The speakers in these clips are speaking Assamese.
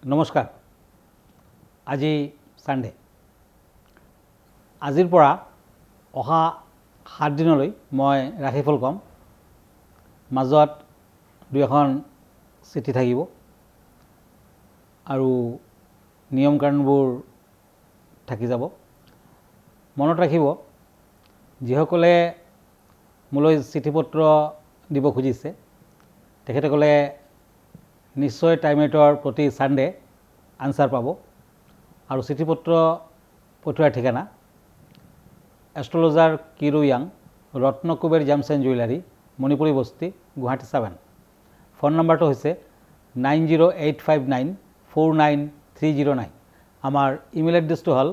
নমস্কাৰ। আজি সানডে। আজিৰ পৰা অহা 7 দিনলৈ মই ৰাশিফল কম। মাজত দুই এখন চিঠি থাকিব আৰু নিয়ম কানুনবোৰ থাকি যাব। মনত ৰাখিব, যিসকলে মোলৈ চিঠি পত্ৰ দিব খুজিছে তেখেতসকলে নিশ্চয় টাইমেটৰ প্ৰতি সানডে আনসাৰ পাব। আৰু চিঠি পত্ৰ পঠোৱাৰ ঠিকনা astrologer Kiro Yang, Ratnakuber gems and jewellery, Manipuri Basti, Guwahati 7। Phone নম্বৰটো হৈছে 9085949309। আমাৰ ইমেইল এড্ৰেছটো হ'ল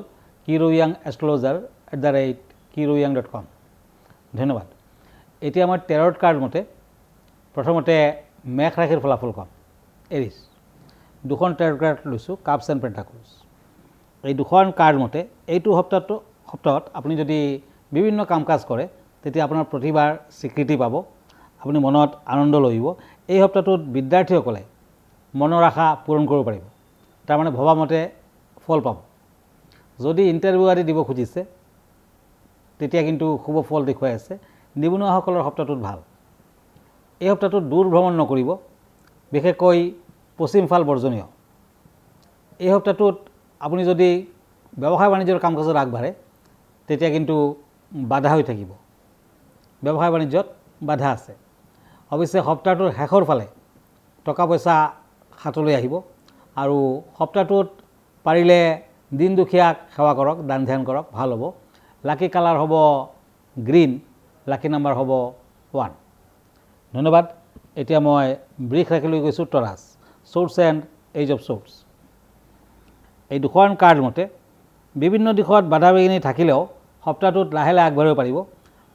kiroyangastrologer@kiroyang.com। ধন্যবাদ। এতিয়া মই টেৰট কাৰ্ড মতে প্ৰথমতে মেষ ৰাশিৰ ফলাফল ক'ম। এৰিছ, দুখন টেৰট কাৰ্ড লৈছোঁ, কাপছ এণ্ড পেণ্টাকলছ। এই দুখন কাৰ্ড মতে এইটো সপ্তাহত আপুনি যদি বিভিন্ন কাম কাজ কৰে তেতিয়া আপোনাৰ প্ৰতিভাৰ স্বীকৃতি পাব, আপুনি মনত আনন্দ লভিব। এই সপ্তাহটোত বিদ্যাৰ্থীসকলে মনৰ আশা পূৰণ কৰিব পাৰিব, তাৰমানে ভবামতে ফল পাব। যদি ইণ্টাৰভিউ আদি দিব খুজিছে তেতিয়া কিন্তু শুভ ফল দেখুৱাই আছে। নিবনুৱাসকলৰ সপ্তাহটোত ভাল। এই সপ্তাহটোত দূৰ ভ্ৰমণ নকৰিব, বিশেষকৈ পশ্চিম ফাল বৰ্জনীয়। এই সপ্তাহটোত আপুনি যদি ব্যৱসায় বাণিজ্যৰ কাম কাজত আগবাঢ়ে তেতিয়া কিন্তু বাধা হৈ থাকিব। ব্যৱসায় বাণিজ্যত বাধা আছে। অৱশ্যে সপ্তাহটোৰ শেষৰ ফালে টকা পইচা হাতলৈ আহিব আৰু সপ্তাহটোত পাৰিলে দিন দুখীয়াক সেৱা কৰক, দান ধ্যান কৰক, ভাল হ'ব। লাকি কালাৰ হ'ব গ্ৰীণ, লাকি নাম্বাৰ হ'ব 1। ধন্যবাদ। এতিয়া মই বৃষ ৰাশিলৈ গৈছোঁ। Taurus, swords and ace of swords. এই দুখন কাৰ্ড মতে বিভিন্ন দিশত বাধা বিঘিনি থাকিলেও সপ্তাহটোত লাহে লাহে আগবাঢ়িব পাৰিব।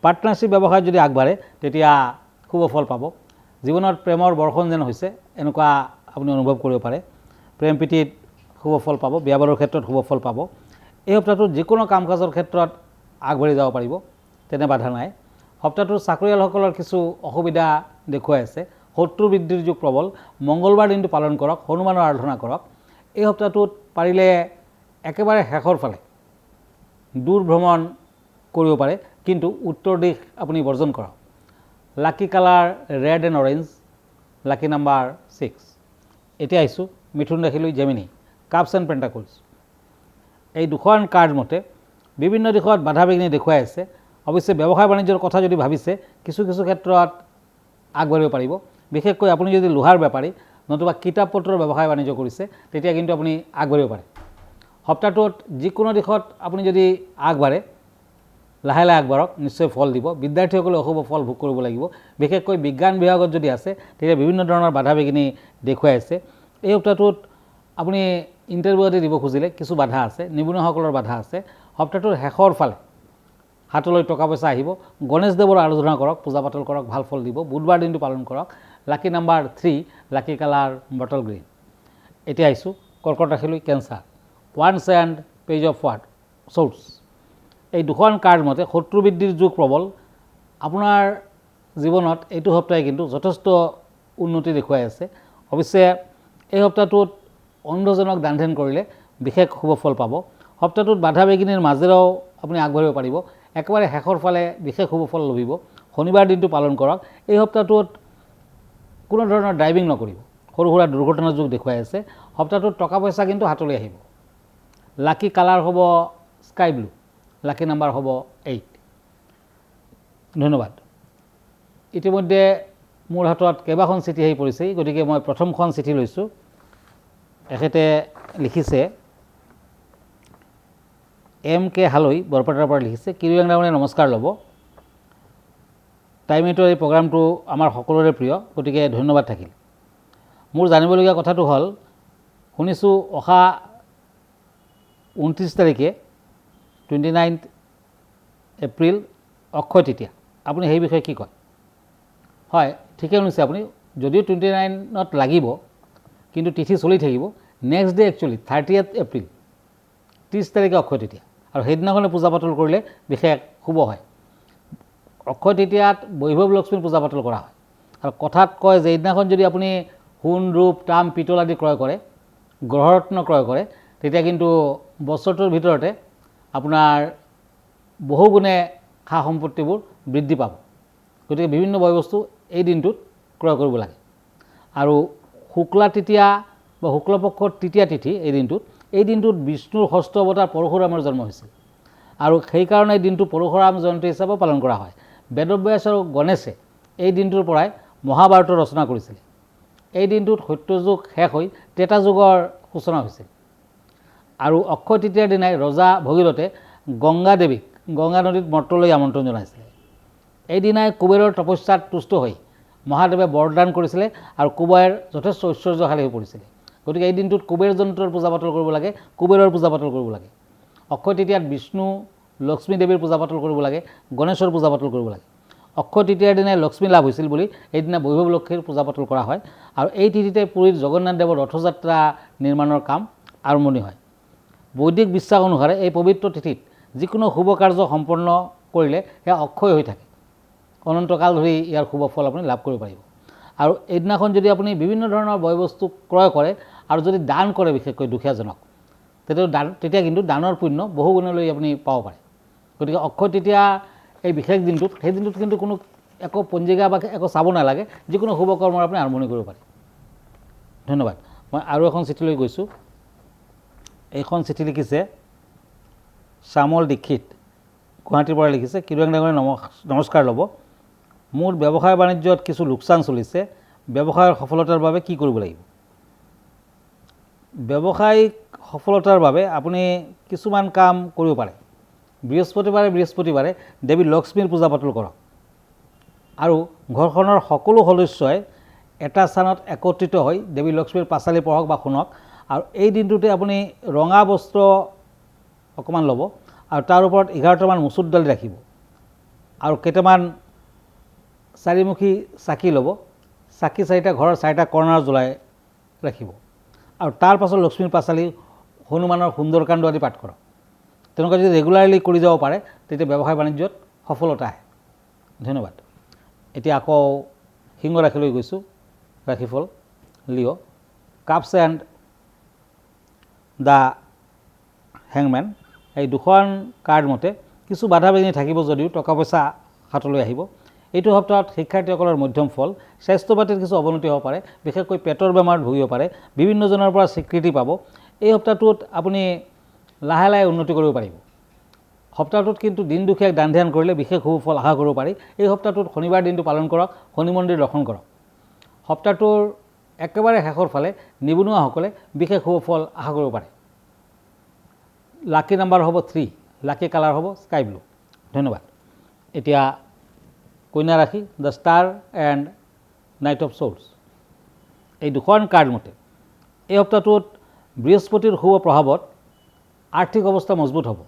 পাৰ্টনাৰশ্বিপ ব্যৱসায়ত যদি আগবাঢ়ে তেতিয়া শুভ ফল পাব। জীৱনত প্ৰেমৰ বৰ্ষণ যেন হৈছে এনেকুৱা আপুনি অনুভৱ কৰিব পাৰে। প্ৰেম প্ৰীতিত শুভ ফল পাব, বিয়া বাৰুৰ ক্ষেত্ৰত শুভ ফল পাব। এই সপ্তাহটোত যিকোনো কাম কাজৰ ক্ষেত্ৰত আগবাঢ়ি যাব পাৰিব, তেনে বাধা নাই। সপ্তাহটোৰ চাকৰিয়ালসকলৰ কিছু অসুবিধা দেখুৱাই আছে। শত্ৰু বৃদ্ধিৰ যুগ প্ৰবল। মংগলবাৰ দিনটো পালন কৰক, হনুমানৰ আৰাধনা কৰক। এই সপ্তাহটোত পাৰিলে একেবাৰে শেষৰ ফালে দূৰ ভ্ৰমণ কৰিব পাৰে, কিন্তু উত্তৰ দিশ আপুনি বৰ্জন কৰক। Lucky colour red and orange, lucky number 6। এতিয়া আহিছোঁ মিথুন ৰাশিলৈ, জেমিনি, কাপছ এণ্ড পেণ্টাকলছ। এই দুখন কাৰ্ড মতে বিভিন্ন দিশত বাধা বিঘিনি দেখুৱাই আছে। অৱশ্যে ব্যৱসায় বাণিজ্যৰ কথা যদি ভাবিছে কিছু কিছু ক্ষেত্ৰত আগবাঢ়িব পাৰিব। বিশেষকৈ আপুনি যদি লোহাৰ বেপাৰী নতুবা কিতাপ পত্ৰৰ ব্যৱসায় বাণিজ্য কৰিছে তেতিয়া কিন্তু আপুনি আগবাঢ়িব পাৰে। সপ্তাহটোত যিকোনো দিশত আপুনি যদি আগবাঢ়ে লাহে লাহে আগবাঢ়ক, নিশ্চয় ফল দিব। বিদ্যাৰ্থীসকলে অশুভ ফল ভোগ কৰিব লাগিব। বিশেষকৈ বিজ্ঞান বিভাগত যদি আছে তেতিয়া বিভিন্ন ধৰণৰ বাধা বিঘিনি দেখুৱাই আছে। এই সপ্তাহটোত আপুনি ইণ্টাৰভিউ আদি দিব খুজিলে কিছু বাধা আছে, নিবনুৱাসকলৰ বাধা আছে। সপ্তাহটোৰ শেষৰ ফালে হাতলৈ টকা পইচা আহিব। গণেশ দেৱৰ আৰাধনা কৰক, পূজা পাতল কৰক, ভাল ফল দিব। বুধবাৰ দিনটো পালন কৰক। Lucky number 3, lucky colour bottle green. এতিয়া আহিছোঁ কৰ্কট ৰাশিলৈ, কেঞ্চাৰ, ওৱান্স এণ্ড পেজ অফ শ্বৰ্টছ। এই দুখন কাৰ্ড মতে শত্ৰু বৃদ্ধিৰ যুগ প্ৰবল। আপোনাৰ জীৱনত এইটো সপ্তাহে কিন্তু যথেষ্ট উন্নতি দেখুৱাই আছে। অৱশ্যে এই সপ্তাহটোত অন্ধজনক দান ধ্যান কৰিলে বিশেষ শুভ ফল পাব। সপ্তাহটোত বাধা বিঘিনিৰ মাজেৰেও আপুনি আগবাঢ়িব পাৰিব। একেবাৰে শেষৰ ফালে বিশেষ শুভ ফল লভিব। শনিবাৰ দিনটো পালন কৰক। এই সপ্তাহটোত কোনো ধৰণৰ ড্ৰাইভিং নকৰিব, সৰু সুৰা দুৰ্ঘটনাৰ যুগ দেখুৱাই আছে। সপ্তাহটোত টকা পইচা কিন্তু হাতলৈ আহিব। লাকি কালাৰ হ'ব স্কাই ব্লু, লাকি নাম্বাৰ হ'ব 8। ধন্যবাদ। ইতিমধ্যে মোৰ হাতত কেইবাখন চিঠি আহি পৰিছে, গতিকে মই প্ৰথমখন চিঠি লৈছোঁ। এখেতে লিখিছে, MK হালৈ, বৰপেটাৰ পৰা লিখিছে। কিৰোয়াং ডাঙৰীয়া নমস্কাৰ ল'ব। টাইমেটৰ এই প্ৰগ্ৰামটো আমাৰ সকলোৰে প্ৰিয়, গতিকে ধন্যবাদ থাকিল। মোৰ জানিবলগীয়া কথাটো হ'ল, শুনিছোঁ অহা 29 তাৰিখে 29 এপ্ৰিল অক্ষয় তৃতীয়া। আপুনি সেই বিষয়ে কি কয়? হয়, ঠিকে শুনিছে আপুনি। যদিও 29ত লাগিব কিন্তু তিথি চলি থাকিব। নেক্সট ডে একচুৱেলি 30 এপ্ৰিল, 30 তাৰিখে অক্ষয় তৃতীয়া, আৰু সেইদিনাখনে পূজা পাতল কৰিলে বিশেষ শুভ হয়। অক্ষয় তৃতীয়াত বৈভৱ লক্ষ্মীৰ পূজা পাতল কৰা হয়। আৰু কথাত কয় যে এইদিনাখন যদি আপুনি সোণ, ৰূপ, তাম, পিতল আদি ক্ৰয় কৰে গ্ৰহৰত্ন ক্ৰয় কৰে তেতিয়া কিন্তু বছৰটোৰ ভিতৰতে আপোনাৰ বহুগুণে সা সম্পত্তিবোৰ বৃদ্ধি পাব। গতিকে বিভিন্ন বয় বস্তু এই দিনটোত ক্ৰয় কৰিব লাগে। আৰু শুক্লা তৃতীয়া বা শুক্লপক্ষৰ তৃতীয়া তিথি এই দিনটোত বিষ্ণুৰ ষষ্ঠ অৱতাৰ পৰশুৰামৰ জন্ম হৈছিল আৰু সেইকাৰণে এই দিনটো পৰশুৰাম জয়ন্তী হিচাপে পালন কৰা হয়। বেদব্যাস আৰু গণেশে এই দিনটোৰ পৰাই মহাভাৰত ৰচনা কৰিছিল। এই দিনটোত সত্যযুগ শেষ হৈ ত্ৰেতা যুগৰ সূচনা হৈছিল আৰু অক্ষয় তৃতীয়াৰ দিনাই ৰজা ভগীৰথে গংগা দেৱীক গংগা নদীত মৰ্তলৈ আমন্ত্ৰণ জনাইছিলে। এই দিনাই কুবেৰৰ তপস্যাত তুষ্ট হৈ মহাদেৱে বৰদান কৰিছিলে আৰু কুবেৰ যথেষ্ট ঐশ্বৰ্যশালী হৈ পৰিছিলে। গতিকে এই দিনটোত কুবেৰ যন্ত্ৰৰ পূজা পাতল কৰিব লাগে, কুবেৰৰ পূজা পাতল কৰিব লাগে। অক্ষয় তৃতীয়াত বিষ্ণু লক্ষ্মী দেৱীৰ পূজা পাতল কৰিব লাগে, গণেশৰ পূজা পাতল কৰিব লাগে। অক্ষয় তৃতীয়াৰ দিনাই লক্ষ্মী লাভ হৈছিল বুলি এইদিনা বৈভৱ লক্ষ্মীৰ পূজা পাতল কৰা হয় আৰু এই তিথিতে পুৰীত জগন্নাথ দেৱৰ ৰথযাত্ৰা নিৰ্মাণৰ কাম আৰম্ভণি হয়। বৈদিক বিশ্বাস অনুসাৰে এই পবিত্ৰ তিথিত যিকোনো শুভ কাৰ্য সম্পন্ন কৰিলে সেয়া অক্ষয় হৈ থাকে, অনন্তকাল ধৰি ইয়াৰ শুভ ফল আপুনি লাভ কৰিব পাৰিব। আৰু এইদিনাখন যদি আপুনি বিভিন্ন ধৰণৰ বয় বস্তু ক্ৰয় কৰে আৰু যদি দান কৰে বিশেষকৈ দুখীয়াজনক, তেতিয়া কিন্তু দানৰ পুণ্য বহুগুণলৈ আপুনি পাব পাৰে। গতিকে অক্ষয় তৃতীয়া এই বিশেষ দিনটোত সেই দিনটোত কিন্তু কোনো একো পঞ্জিকা বা একো চাব নালাগে, যিকোনো শুভ কৰ্মৰ আপুনি আৰম্ভণি কৰিব পাৰে। ধন্যবাদ। মই আৰু এখন চিঠিলৈ গৈছোঁ। এইখন চিঠি লিখিছে শ্যামল দীক্ষিত, গুৱাহাটীৰ পৰা লিখিছে। কিৰণ ডাঙৰীয়া নমস্কাৰ ল'ব। মোৰ ব্যৱসায় বাণিজ্যত কিছু লোকচান চলিছে, ব্যৱসায়ৰ সফলতাৰ বাবে কি কৰিব লাগিব? ব্যৱসায়িক সফলতাৰ বাবে আপুনি কিছুমান কাম কৰিব পাৰে। বৃহস্পতিবাৰে দেৱী লক্ষ্মীৰ পূজা পাতল কৰক আৰু ঘৰখনৰ সকলো সদস্যই এটা স্থানত একত্ৰিত হৈ দেৱী লক্ষ্মীৰ পাঁচালি পঢ়ক বা শুনক। আৰু এই দিনটোতে আপুনি ৰঙা বস্ত্ৰ অকণমান ল'ব আৰু তাৰ ওপৰত 11টামান মচুৰ দালি ৰাখিব আৰু কেইটামান চাৰিমুখী চাকি ল'ব। চাকি 4টা ঘৰৰ 4টা কৰ্ণাৰ জ্বলাই ৰাখিব আৰু তাৰ পাছত লক্ষ্মীৰ পাঁচালি, হনুমানৰ সুন্দৰকাণ্ড আদি পাঠ কৰক। তেনেকুৱা যদি ৰেগুলাৰলি কৰি যাব পাৰে তেতিয়া ব্যৱসায় বাণিজ্যত সফলতা আহে। ধন্যবাদ। এতিয়া আকৌ সিংহ ৰাশিলৈ গৈছোঁ। ৰাশিফল লিঅ', কাপছ এণ্ড দ্য হেংমেন। এই দুখন কাৰ্ড মতে কিছু বাধা বিঘিনি থাকিব যদিও টকা পইচা হাতলৈ আহিব। এইটো সপ্তাহত শিক্ষাৰ্থীসকলৰ মধ্যম ফল। স্বাস্থ্য পাতিৰ কিছু অৱনতি হ'ব পাৰে, বিশেষকৈ পেটৰ বেমাৰত ভুগিব পাৰে, বিভিন্নজনৰ পৰা স্বীকৃতি পাব। এই সপ্তাহটোত আপুনি লাহে লাহে উন্নতি কৰিব পাৰিব। সপ্তাহটোত কিন্তু দিন দুখীয়াক দান ধ্যান কৰিলে বিশেষ শুভ ফল আশা কৰিব পাৰি। এই সপ্তাহটোত শনিবাৰ দিনটো পালন কৰক, শনি মন্দিৰ দৰ্শন কৰক। সপ্তাহটোৰ একেবাৰে শেষৰ ফালে নিবনুৱাসকলে বিশেষ শুভ ফল আশা কৰিব পাৰে। লাকি নাম্বাৰ হ'ব 3, লাকি কালাৰ হ'ব স্কাই ব্লু। ধন্যবাদ। এতিয়া কন্যা ৰাশি, the star and knight of swords. এই দুখন কাৰ্ড মতে এই সপ্তাহটোত বৃহস্পতিৰ শুভ প্ৰভাৱত আৰ্থিক অৱস্থা মজবুত হ'ব।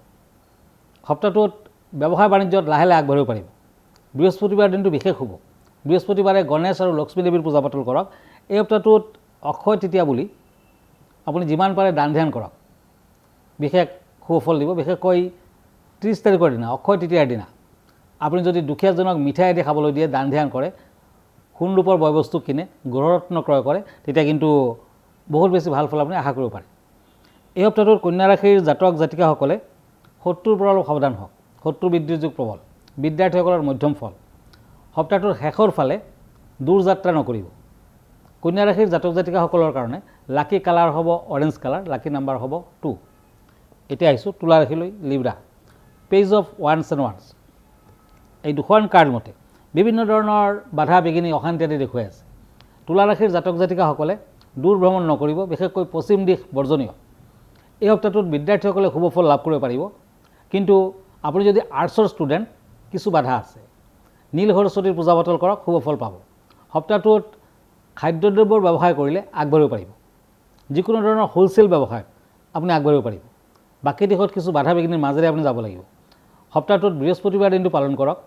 সপ্তাহটোত ব্যৱসায় বাণিজ্যত লাহে লাহে আগবাঢ়িব পাৰিব। বৃহস্পতিবাৰ দিনটো বিশেষ শুভ। বৃহস্পতিবাৰে গণেশ আৰু লক্ষ্মী দেৱীৰ পূজা পাতল কৰক। এই সপ্তাহটোত অক্ষয় তৃতীয়া বুলি আপুনি যিমান পাৰে দান ধ্যান কৰক, বিশেষ শুভ ফল দিব। বিশেষকৈ 30 তাৰিখৰ দিনা, অক্ষয় তৃতীয়াৰ দিনা আপুনি যদি দুখীয়াজনক মিঠাই আদি খাবলৈ দিয়ে, দান ধ্যান কৰে, সোণ ৰূপৰ বয় বস্তু কিনে, গ্ৰহৰত্ন ক্ৰয় কৰে, তেতিয়া কিন্তু বহুত বেছি ভাল ফল আপুনি আশা কৰিব পাৰে। এই সপ্তাহটোত কন্যা ৰাশিৰ জাতক জাতিকাসকলে শত্ৰুৰ পৰা অলপ সাৱধান হওক। শত্ৰু বৃদ্ধিৰ যুগ প্ৰবল। বিদ্যাৰ্থীসকলৰ মধ্যম ফল। সপ্তাহটোৰ শেষৰ ফালে দূৰ যাত্ৰা নকৰিব। কন্যা ৰাশিৰ জাতক জাতিকাসকলৰ কাৰণে লাকি কালাৰ হ'ব অৰেঞ্জ কালাৰ, লাকি নাম্বাৰ হ'ব 2। এতিয়া আহিছোঁ তুলা ৰাশিলৈ, Libra, page of once and once. এই দুখন কাৰ্ড মতে বিভিন্ন ধৰণৰ বাধা বিঘিনি অশান্তি আদি দেখুৱাই আছে। তুলা ৰাশিৰ জাতক জাতিকাসকলে দূৰ ভ্ৰমণ নকৰিব, বিশেষকৈ পশ্চিম দিশ বৰ্জনীয়। এই সপ্তাহটোত বিদ্যাৰ্থীসকলে শুভ ফল লাভ কৰিব পাৰিব, কিন্তু আপুনি যদি আৰ্টছৰ ষ্টুডেণ্ট কিছু বাধা আছে। নীল সৰস্বতীৰ পূজা পাতল কৰক, শুভ ফল পাব। সপ্তাহটোত খাদ্যদ্ৰব্যৰ ব্যৱসায় কৰিলে আগবাঢ়িব পাৰিব। যিকোনো ধৰণৰ হোলচেল ব্যৱসায়ত আপুনি আগবাঢ়িব পাৰিব। বাকী দিশত কিছু বাধা বিঘিনিৰ মাজেৰে আপুনি যাব লাগিব। সপ্তাহটোত বৃহস্পতিবাৰ দিনটো পালন কৰক,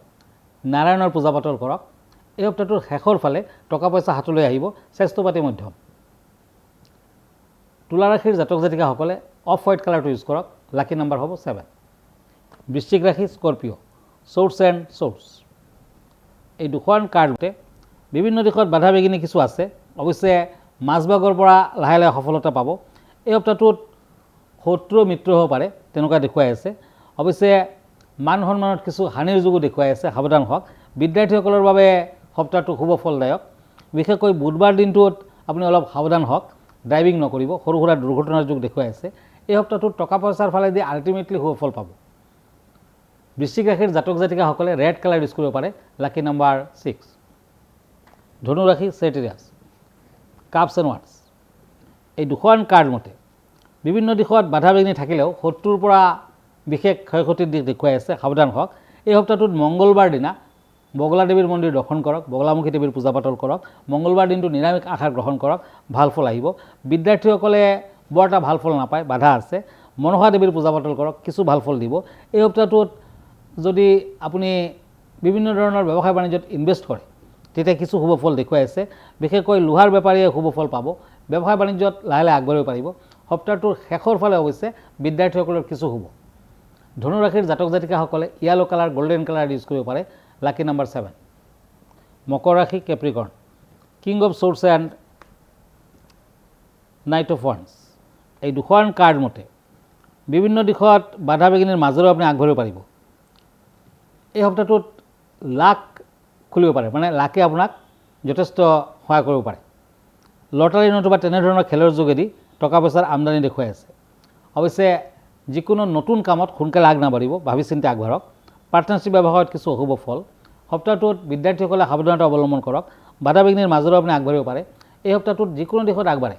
নাৰায়ণৰ পূজা পাতল কৰক। এই সপ্তাহটোৰ শেষৰ ফালে টকা পইচা হাতলৈ আহিব, স্বাস্থ্য পাতি মধ্যম। তুলা ৰাশিৰ জাতক জাতিকাসকলে অফ হোৱাইট কালাৰটো ইউজ কৰক, লাকি নাম্বাৰ হ'ব 7। বৃশ্চিক ৰাশি, স্কৰপিঅ, ছৰ্ডছ এণ্ড ছৰ্ডছ। এই দুখন কাৰ্ডতে বিভিন্ন দিশত বাধা বিঘিনি কিছু আছে। অৱশ্যে মাজভাগৰ পৰা লাহে লাহে সফলতা পাব। এই সপ্তাহটোত শত্ৰু মিত্ৰ হ'ব পাৰে তেনেকুৱা দেখুৱাই আছে। অৱশ্যে মান সন্মানত কিছু হানিৰ যোগো দেখুৱাই আছে, সাৱধান হওক। বিদ্যাৰ্থীসকলৰ বাবে সপ্তাহটো শুভ ফলদায়ক। বিশেষকৈ বুধবাৰ দিনটোত আপুনি অলপ সাৱধান হওক, ড্ৰাইভিং নকৰিব, সৰু সুৰা দুৰ্ঘটনাৰ যোগ দেখুৱাই আছে। এই সপ্তাহটোত টকা পইচাৰ ফালেদি আল্টিমেটলি শুভ ফল পাব। বৃশ্চিক ৰাশিৰ জাতক জাতিকাসকলে ৰেড কালাৰ ইউজ কৰিব পাৰে, লাকি নাম্বাৰ 6। ধনু ৰাশি চেজিটেৰিয়াছ, কাপছ এণ্ড ৱাৰ্ডছ। এই দুখন কাৰ্ড মতে বিভিন্ন দিশত বাধা বিঘিনি থাকিলেও শত্ৰুৰ পৰা বিশেষ ক্ষয়ক্ষতিৰ দিশ দেখুৱাই আছে, সাৱধান হওক। এই সপ্তাহটোত মংগলবাৰ দিনা বগলা দেৱীৰ মন্দিৰ দৰ্শন কৰক, বগলামুখী দেৱীৰ পূজা পাতল কৰক। মংগলবাৰ দিনটো নিৰামিষ আহাৰ গ্ৰহণ কৰক, ভাল ফল আহিব। বিদ্যাৰ্থীসকলে বৰ এটা ভাল ফল নাপায়, বাধা আছে। মনসা দেৱীৰ পূজা পাতল কৰক, কিছু ভাল ফল দিব। এই সপ্তাহটোত যদি আপুনি বিভিন্ন ধৰণৰ ব্যৱসায় বাণিজ্যত ইনভেষ্ট কৰে তেতিয়া কিছু শুভ ফল দেখুৱাই আছে। বিশেষকৈ লোহাৰ বেপাৰীয়ে শুভ ফল পাব, ব্যৱসায় বাণিজ্যত লাহে লাহে আগবাঢ়িব পাৰিব। সপ্তাহটোৰ শেষৰ ফালে অৱশ্যে বিদ্যাৰ্থীসকলৰ কিছু শুভ। ধনু ৰাশিৰ জাতক জাতিকাসকলে yellow colour, golden colour use কৰিব পাৰে, লাকি নাম্বাৰ 7। মকৰ ৰাশি Capricorn, king of swords and knight of wands. এই দুখন কাৰ্ড মতে বিভিন্ন দিশত বাধা বিঘিনিৰ মাজেৰেও আপুনি আগবাঢ়িব পাৰিব। এই সপ্তাহটোত লাক খুলিব পাৰে, মানে লাকে আপোনাক যথেষ্ট সহায় কৰিব পাৰে। লটাৰী নতুবা তেনেধৰণৰ খেলৰ যোগেদি টকা পইচাৰ আমদানি দেখুৱাই আছে। অৱশ্যে যিকোনো নতুন কামত সোনকালে আগ নাবাঢ়িব, ভাবি চিন্তি আগবাঢ়ক। পাৰ্টনাৰশ্বিপ ব্যৱসায়ত কিছু অশুভ ফল। সপ্তাহটোত বিদ্যাৰ্থীসকলে সাৱধানতা অৱলম্বন কৰক, বাধা বিঘিনিৰ মাজেৰেও আপুনি আগবাঢ়িব পাৰে। এই সপ্তাহটোত যিকোনো দিশত আগবাঢ়ে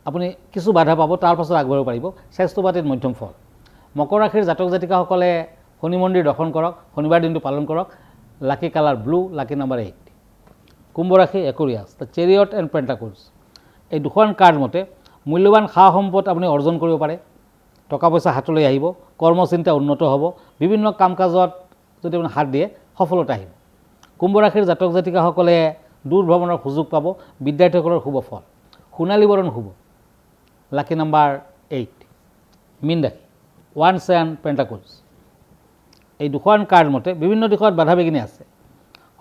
আপুনি কিছু বাধা পাব, তাৰ পাছত আগবাঢ়িব পাৰিব। স্বাস্থ্য পাতিত মধ্যম ফল। মকৰ ৰাশিৰ জাতক জাতিকাসকলে শনি মন্দিৰ দৰ্শন কৰক, শনিবাৰ দিনটো পালন কৰক, লাকি কালাৰ ব্লু, লাকি নাম্বাৰ 8। কুম্ভ ৰাশি একুৰিয়াছ, দ্য চেৰিয়ট এণ্ড পেণ্টাকলছ। এই দুখন কাৰ্ড মতে মূল্যৱান সা সম্পদ আপুনি অৰ্জন কৰিব পাৰে, টকা পইচা হাতলৈ আহিব, কৰ্মচিন্তা উন্নত হ'ব, বিভিন্ন কাম কাজত যদি আপুনি হাত দিয়ে সফলতা আহিব। কুম্ভ ৰাশিৰ জাতক জাতিকাসকলে দূৰ ভ্ৰমণৰ সুযোগ পাব, বিদ্যাৰ্থীসকলৰ শুভ ফল। সোণালী বৰণ শুভ, লাকি নাম্বাৰ 8। মীন ৰাশি ওৱান্স এণ্ড পেণ্টাকলছ। এই দুখন কাৰ্ড মতে বিভিন্ন দিশত বাধা বিঘিনি আছে,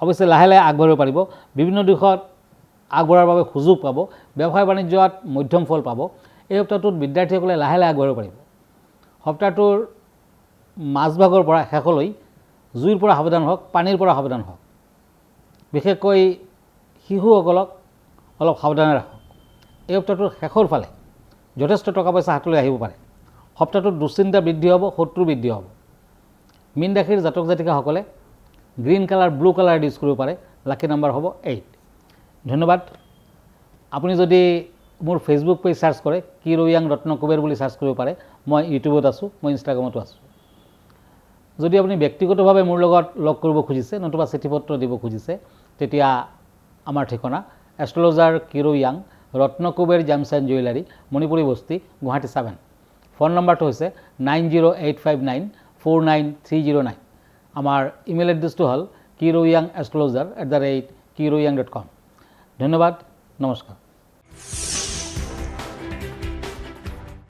অৱশ্যে লাহে লাহে আগবাঢ়িব পাৰিব। বিভিন্ন দিশত আগবঢ়াৰ বাবে সুযোগ পাব, ব্যৱসায় বাণিজ্যত মধ্যম ফল পাব। এই সপ্তাহটোত বিদ্যাৰ্থীসকলে লাহে লাহে আগবাঢ়িব পাৰিব। সপ্তাহটোৰ মাজভাগৰ পৰা শেষলৈ জুইৰ পৰা সাৱধান হওক, পানীৰ পৰা সাৱধান হওক। বিশেষকৈ শিশুসকলক অলপ সাৱধানে ৰাখক। এই সপ্তাহটোৰ শেষৰ ফালে যথেষ্ট টকা পইচা হাতলৈ আহিব পাৰে। সপ্তাহটোত দুশ্চিন্তা বৃদ্ধি হ'ব, শত্ৰু বৃদ্ধি হ'ব। মীন ৰাশিৰ জাতক জাতিকাসকলে green colour, blue colour use কৰিব পাৰে, লাকি নাম্বাৰ হ'ব 8। ধন্যবাদ। আপুনি যদি মোৰ ফেচবুক পেজ চাৰ্চ কৰে, কি ৰয়াং ৰত্ন কুবেৰ বুলি চাৰ্চ কৰিব পাৰে। মই ইউটিউবত আছোঁ, মই ইনষ্টাগ্ৰামতো আছোঁ। যদি আপুনি ব্যক্তিগতভাৱে মোৰ লগত লগ কৰিব খুজিছে, নতুবা চিঠি পত্ৰ দিব খুজিছে, তেতিয়া আমাৰ ঠিকনা astrologer Kiro Yang, Ratna Kuber gems and jewellery, Manipuri Basti, Guwahati 7। Phone নম্বৰটো হৈছে 9085949309। আমাৰ ইমেইল এড্ৰেছটো হ'ল kiroyangastrologer@kiroyang.com। ধন্যবাদ, নমস্কাৰ।